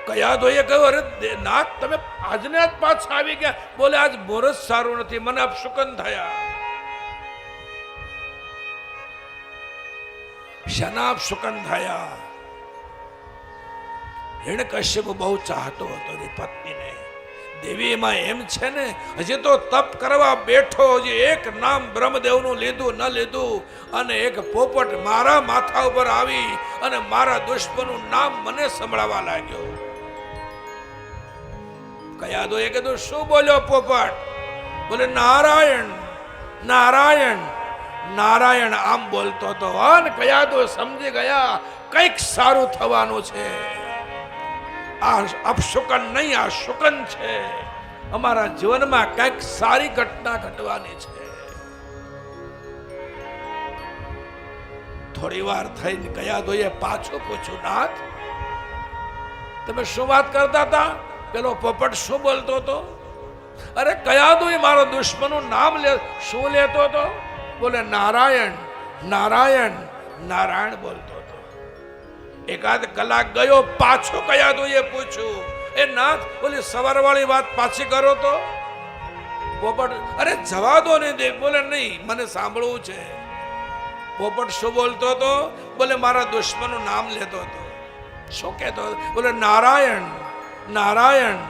કયા દોએ કહ્યું, અરે નાથ તમે આજને જ પાછા આવી ગયા. બોલે આજ મોરસ સારું નથી, મને અપશુકન થયા. શાના અપશુકન થયા? હિરણ્યકશ્યપ બહુ ચાહતો હતો એની પત્નીને. દેવી એમાં એમ છે ને, હજી તો તપ કરવા બેઠો, હજી એક નામ બ્રહ્મદેવનું લીધું ન લીધું, અને એક પોપટ મારા માથા ઉપર આવી અને મારા દુશ્મનનું નામ મને સંભળાવા લાગ્યો. કયા દો એ કીધું, શું બોલ્યો પોપટ? બોલે નારાયણ નારાયણ નારાયણ આમ બોલતો હતો. અને કયા દો સમજી ગયા કંઈક સારું થવાનું છે. આ અપશુકન નહીં, આ શુકન છે. અમારા જીવનમાં કંઈક સારી ઘટના ઘટવાની છે. થોડી વાર થઈને કયા દોએ પાછું પૂછ્યું, નાથ તમે શું વાત કરતા હતા? પેલો પોપટ શું બોલતો હતો? અરે કયા દોએ મારો દુશ્મનનું નામ લે, શું લેતો હતો? બોલે નારાયણ નારાયણ નારાયણ બોલતો હતો. એકાદ કલાક ગયો, પાછો કયા દોએ પૂછ્યું, એ નાથ બોલે સવારવાળી વાત પાછી કરો તો. પોપટ અરે જવા દો ને દે. બોલે નહીં, મને સાંભળવું છે. પોપટ શું બોલતો હતો? બોલે મારા દુશ્મનનું નામ લેતો હતો. શું કહેતો? બોલે નારાયણ નારાયણ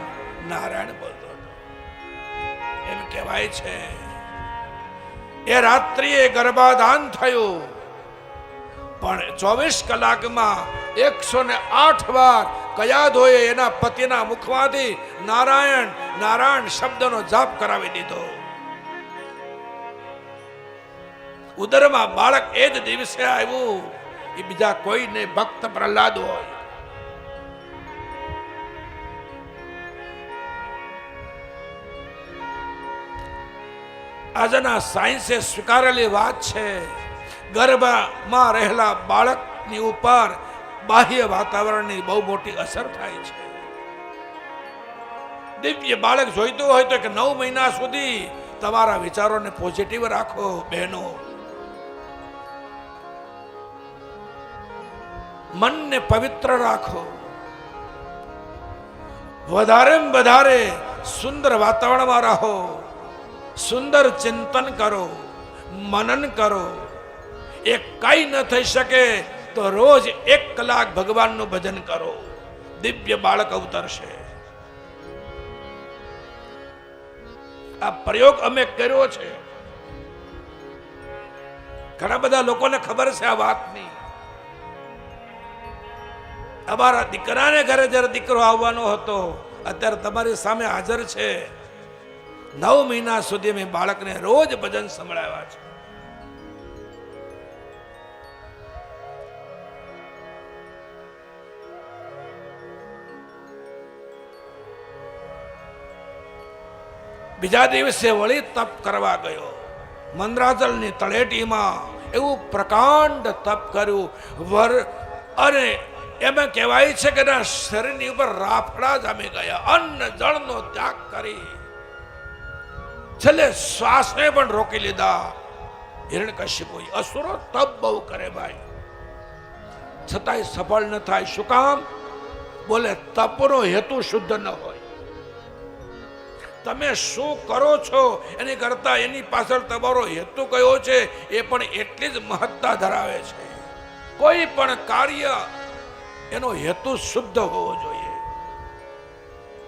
નારાયણ બોલતો હતો. એમ કહેવાય છે એ રાત્રિએ ગર્ભાધાન થયું, પણ 24 કલાકમાં 108 વાર કયાધોએ એના પતિના મુખમાંથી નારાયણ નારાયણ શબ્દનો જાપ કરાવી દીધો. ઉદરમાં બાળક એ જ દિવસે આવ્યું. એ બીજા કોઈ નહીં, ભક્ત પ્રહલાદ હોય. આજના સાયન્સે સ્વીકારેલી વાત છે, ગર્ભમાં રહેલા બાળકની ઉપર બાહ્ય વાતાવરણની બહુ મોટી અસર થાય છે. દિવ્ય બાળક જોઈતું હોય તો કે 9 મહિના સુધી તમારા વિચારોને પોઝિટિવ રાખો બહેનો. મનને પવિત્ર રાખો. વધારેમાં વધારે સુંદર વાતાવરણમાં રહો. સુંદર ચિંતન કરો, મનન કરો. એ કઈ ન થઈ શકે તો રોજ 1 કલાક ભગવાનનું ભજન કરો. દિવ્ય બાળક અવતરશે. આ પ્રયોગ અમે કર્યો છે. ઘણા બધા લોકોને ખબર છે આ વાતની. અમારા દીકરાને ઘરે જ્યારે દીકરો આવવાનો હતો, અત્યારે તમારી સામે હાજર છે. 9 મહિના સુધી મેં બાળકને રોજ ભજન સંભળાવ્યા છે. બીજા દિવસે વળી તપ કરવા ગયો. મંદરાચલની તળેટીમાં એવું પ્રકાંડ તપ કર્યું. અને એમાં કહેવાય છે કે એના શરીરની ઉપર રાફડા જામી ગયા. અન્ન જળનો ત્યાગ કરી છેલ્લે શ્વાસને પણ રોકી લીધા. હિરણ્યકશ્યપુ અસુરો તપ બહુ કરે ભાઈ, છતાંય સફળ ન થાય. શું કામ? બોલે તપનો હેતુ શુદ્ધ ન હોય. તમે શું કરો છો એની કરતા એની પાછળ તમારો હેતુ કયો છે એ પણ એટલી જ મહત્તા ધરાવે છે. કોઈ પણ કાર્ય એનો હેતુ શુદ્ધ હોવો જોઈએ.